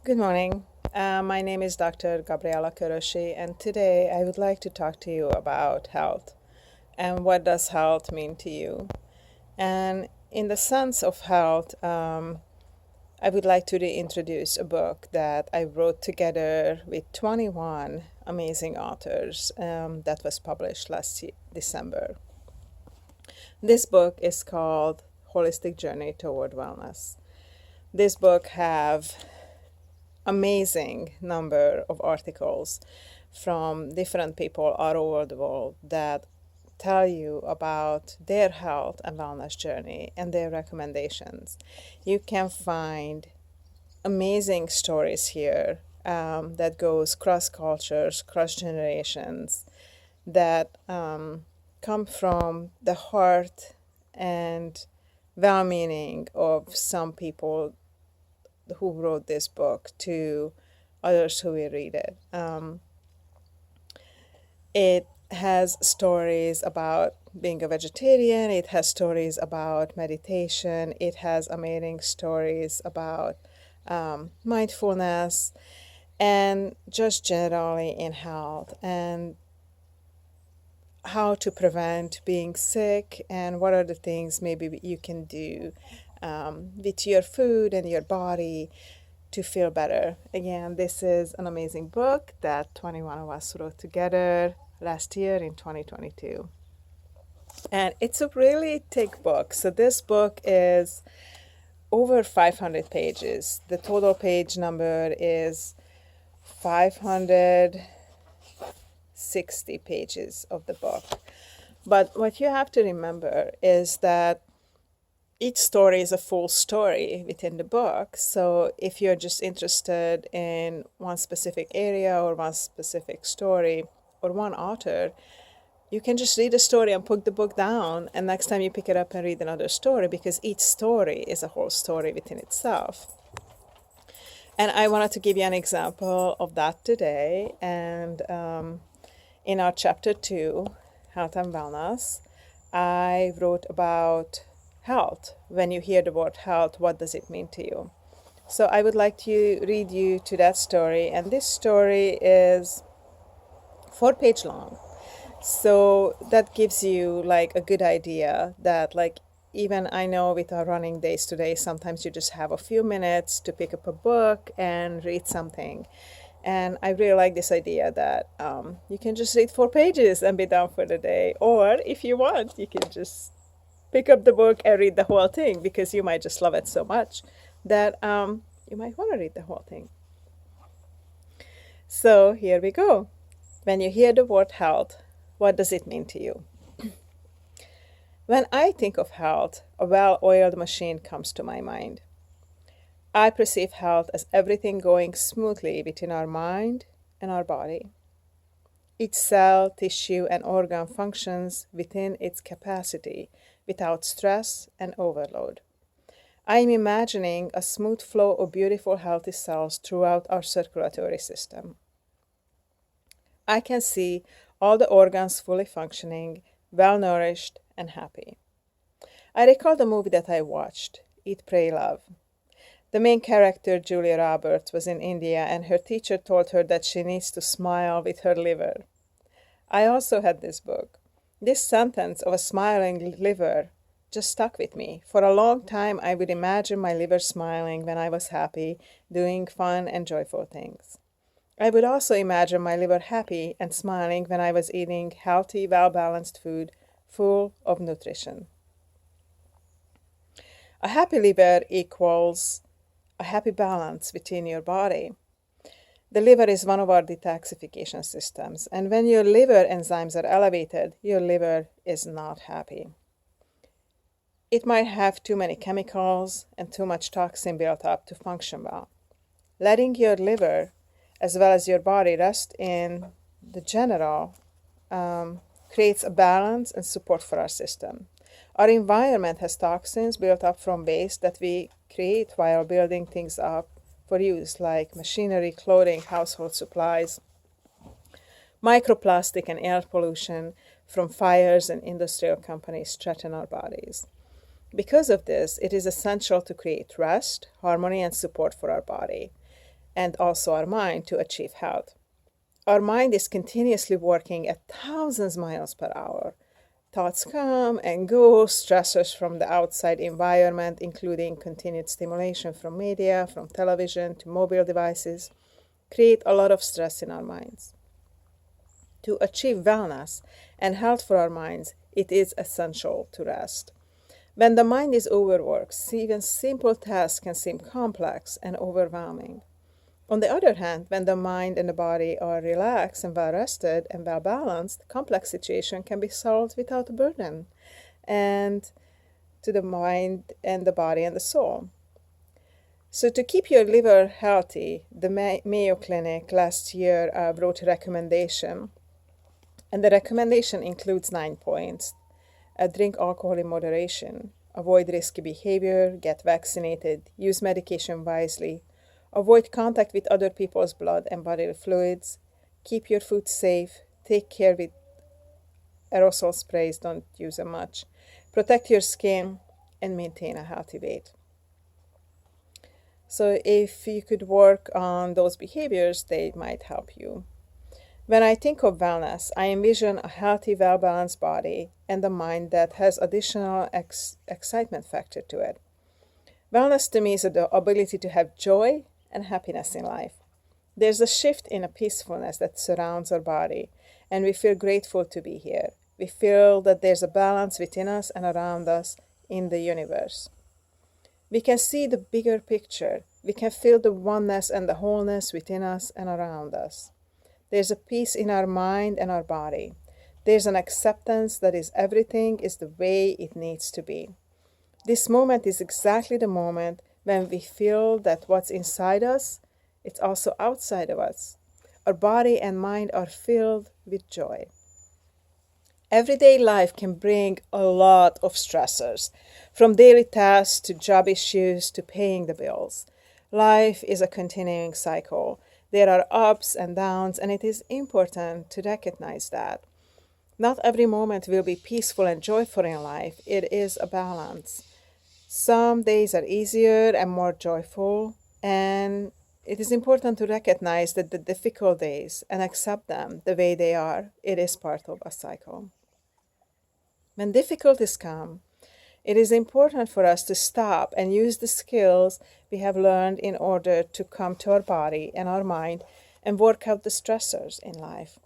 Good morning. My name is Dr. Gabriella, and today I would like to talk to you about health and what does health mean to you. And in the sense of health, I would like to reintroduce a book that I wrote together with 21 amazing authors that was published December. This book is called Holistic Journey Toward Wellness. This book have amazing number of articles from different people all over the world that tell you about their health and wellness journey and their recommendations. You can find amazing stories here that goes cross cultures, cross generations, that come from the heart and well-meaning of some people who wrote this book to others who will read it. It has stories about being a vegetarian. It has stories about meditation. It has amazing stories about mindfulness and just generally in health and how to prevent being sick and what are the things maybe you can do with your food and your body to feel better. Again, this is an amazing book that 21 of us wrote together last year in 2022. And it's a really thick book. So this book is over 500 pages. The total page number is 560 pages of the book. But what you have to remember is that each story is a full story within the book. So if you're just interested in one specific area or one specific story or one author, you can just read a story and put the book down, and next time you pick it up and read another story, because each story is a whole story within itself. And I wanted to give you an example of that today. And in our chapter 2, Health and Wellness, I wrote about health. When you hear the word health, what does it mean to you? So I would like to read you to that story, and this story is 4 page long. So that gives you like a good idea that like even I know with our running days today, sometimes you just have a few minutes to pick up a book and read something. And I really like this idea that you can just read 4 pages and be done for the day. Or if you want, you can just pick up the book and read the whole thing, because you might just love it so much that you might want to read the whole thing. So here we go. When you hear the word health, what does it mean to you? When I think of health, a well-oiled machine comes to my mind. I perceive health as everything going smoothly between our mind and our body. Each cell, tissue, and organ functions within its capacity without stress and overload. I am imagining a smooth flow of beautiful, healthy cells throughout our circulatory system. I can see all the organs fully functioning, well-nourished, and happy. I recall the movie that I watched, Eat, Pray, Love. The main character, Julia Roberts, was in India, and her teacher told her that she needs to smile with her liver. I also had this book. This sentence of a smiling liver just stuck with me. For a long time, I would imagine my liver smiling when I was happy, doing fun and joyful things. I would also imagine my liver happy and smiling when I was eating healthy, well-balanced food full of nutrition. A happy liver equals a happy balance within your body. The liver is one of our detoxification systems, and when your liver enzymes are elevated, your liver is not happy. It might have too many chemicals and too much toxin built up to function well. Letting your liver as well as your body rest in the general creates a balance and support for our system. Our environment has toxins built up from waste that we create while building things up for use, like machinery, clothing, household supplies, microplastic and air pollution from fires and industrial companies threaten our bodies. Because of this, it is essential to create rest, harmony, and support for our body. and also our mind to achieve health. Our mind is continuously working at thousands of miles per hour. Thoughts come and go, stressors from the outside environment, including continued stimulation from media, from television to mobile devices, create a lot of stress in our minds. To achieve wellness and health for our minds, it is essential to rest. When the mind is overworked, even simple tasks can seem complex and overwhelming. On the other hand, when the mind and the body are relaxed and well rested and well balanced, complex situations can be solved without a burden and to the mind and the body and the soul. So to keep your liver healthy, the Mayo Clinic last year wrote a recommendation, and the recommendation includes 9 points. Drink alcohol in moderation, avoid risky behavior, get vaccinated, use medication wisely, avoid contact with other people's blood and bodily fluids, keep your food safe, take care with aerosol sprays, don't use them much, protect your skin, and maintain a healthy weight. So if you could work on those behaviors, they might help you. When I think of wellness, I envision a healthy, well-balanced body and a mind that has additional excitement factor to it. Wellness to me is the ability to have joy and happiness in life. There's a shift in a peacefulness that surrounds our body, and we feel grateful to be here. We feel that there's a balance within us and around us in the universe. We can see the bigger picture. We can feel the oneness and the wholeness within us and around us. There's a peace in our mind and our body. There's an acceptance that is everything is the way it needs to be. This moment is exactly the moment when we feel that what's inside us, it's also outside of us. Our body and mind are filled with joy. Everyday life can bring a lot of stressors, from daily tasks to job issues to paying the bills. Life is a continuing cycle. There are ups and downs, and it is important to recognize that. Not every moment will be peaceful and joyful in life. It is a balance. Some days are easier and more joyful, and it is important to recognize that the difficult days and accept them the way they are. It is part of a cycle. When difficulties come, it is important for us to stop and use the skills we have learned in order to come to our body and our mind and work out the stressors in life.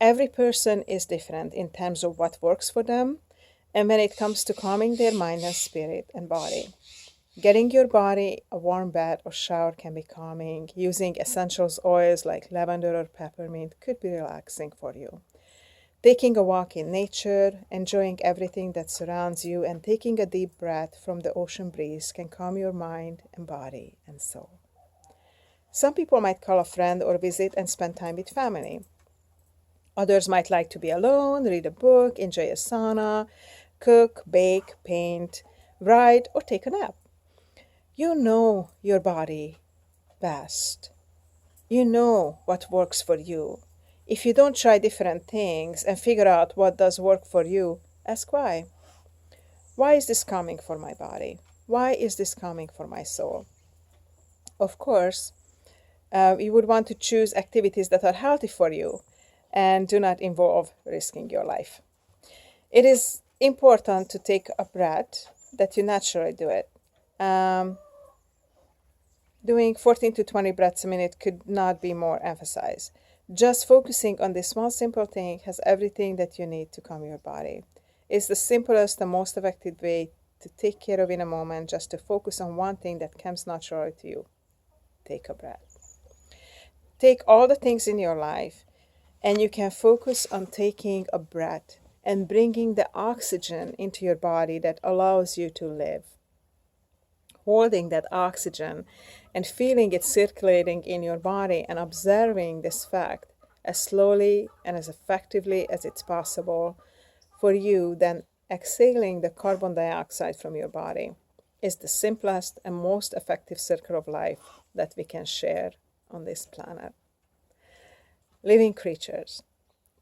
Every person is different in terms of what works for them, and when it comes to calming their mind and spirit and body. Getting your body a warm bath or shower can be calming. Using essential oils like lavender or peppermint could be relaxing for you. Taking a walk in nature, enjoying everything that surrounds you, and taking a deep breath from the ocean breeze can calm your mind and body and soul. Some people might call a friend or visit and spend time with family. Others might like to be alone, read a book, enjoy a sauna, cook, bake, paint, write, or take a nap. You know your body best. You know what works for you. If you don't try different things and figure out what does work for you, ask why. Why is this coming for my body? Why is this coming for my soul? Of course, you would want to choose activities that are healthy for you and do not involve risking your life. It is important to take a breath that you naturally do it. Doing 14 to 20 breaths a minute could not be more emphasized. Just focusing on this one simple thing has everything that you need to calm your body. It's the simplest and most effective way to take care of in a moment, just to focus on one thing that comes naturally to you. Take a breath. Take all the things in your life, and you can focus on taking a breath and bringing the oxygen into your body that allows you to live. Holding that oxygen and feeling it circulating in your body and observing this fact as slowly and as effectively as it's possible for you, then exhaling the carbon dioxide from your body is the simplest and most effective circle of life that we can share on this planet. Living creatures,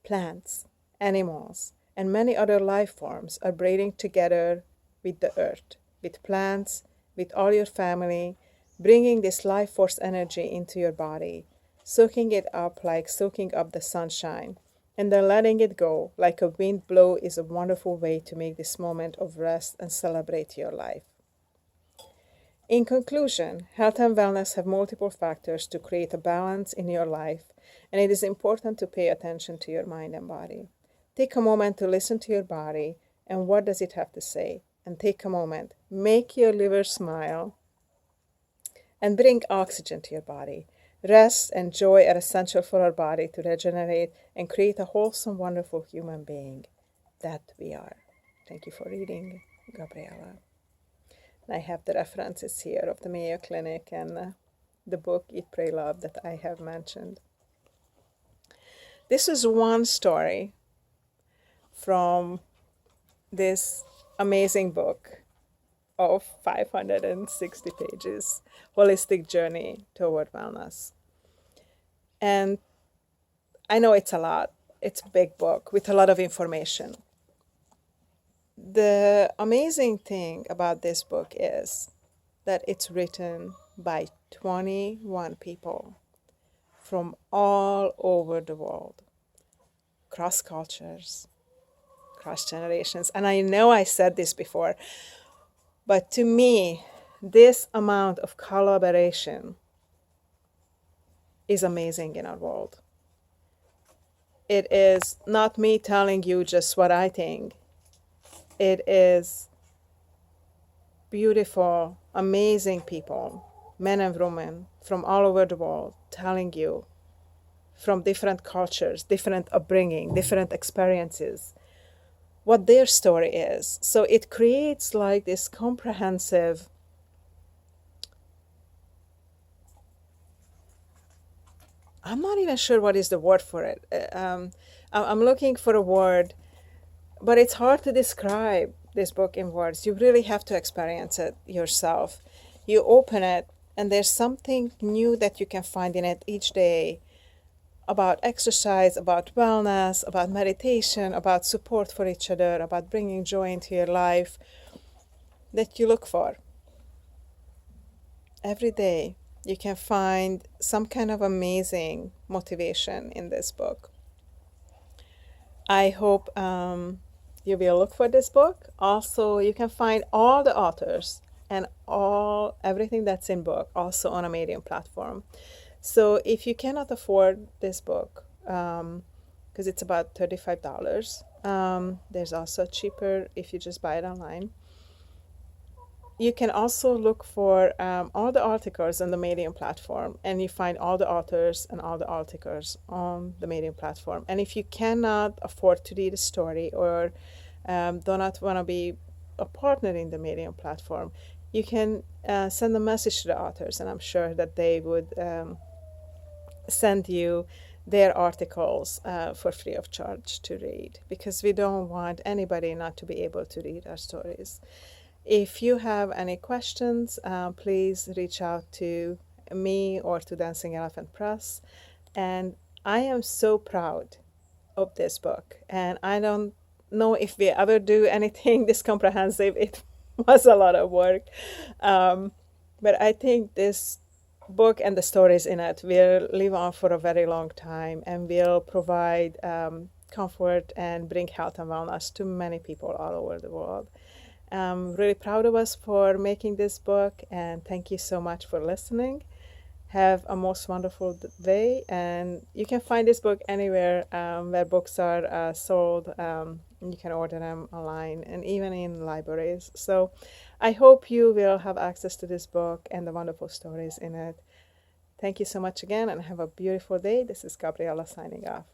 plants, animals, and many other life forms are braiding together with the earth, with plants, with all your family, bringing this life force energy into your body, soaking it up like soaking up the sunshine, and then letting it go like a wind blow is a wonderful way to make this moment of rest and celebrate your life. In conclusion, health and wellness have multiple factors to create a balance in your life, and it is important to pay attention to your mind and body. Take a moment to listen to your body and what does it have to say, and take a moment, make your liver smile, and bring oxygen to your body. Rest and joy are essential for our body to regenerate and create a wholesome, wonderful human being that we are. Thank you for reading, Gabriella. I have the references here of the Mayo Clinic and the book Eat, Pray, Love that I have mentioned. This is one story from this amazing book of 560 pages, Holistic Journey Toward Wellness. And I know it's a lot. It's a big book with a lot of information. The amazing thing about this book is that it's written by 21 people from all over the world, cross cultures, cross generations. And I know I said this before, but to me, this amount of collaboration is amazing in our world. It is not me telling you just what I think. It is beautiful, amazing people, men and women from all over the world telling you from different cultures, different upbringing, different experiences, what their story is. So it creates like this comprehensive I'm not even sure what is the word for it. I'm looking for a word, but it's hard to describe this book in words. You really have to experience it yourself. You open it, and there's something new that you can find in it each day about exercise, about wellness, about meditation, about support for each other, about bringing joy into your life that you look for. Every day, you can find some kind of amazing motivation in this book. I hope you will look for this book. Also, you can find all the authors and everything that's in book also on a Medium platform. So if you cannot afford this book, because it's about $35, there's also cheaper if you just buy it online. You can also look for all the articles on the Medium platform, and you find all the authors and all the articles on the Medium platform. And if you cannot afford to read a story or do not want to be a partner in the Medium platform, you can send a message to the authors, and I'm sure that they would send you their articles for free of charge to read, because we don't want anybody not to be able to read our stories. If you have any questions, please reach out to me or to Dancing Elephant Press. And I am so proud of this book. And I don't know if we ever do anything this comprehensive. It was a lot of work. But I think this book and the stories in it will live on for a very long time and will provide comfort and bring health and wellness to many people all over the world. I'm really proud of us for making this book, and thank you so much for listening. Have a most wonderful day, and you can find this book anywhere where books are sold. You can order them online and even in libraries. So I hope you will have access to this book and the wonderful stories in it. Thank you so much again, and have a beautiful day. This is Gabriella signing off.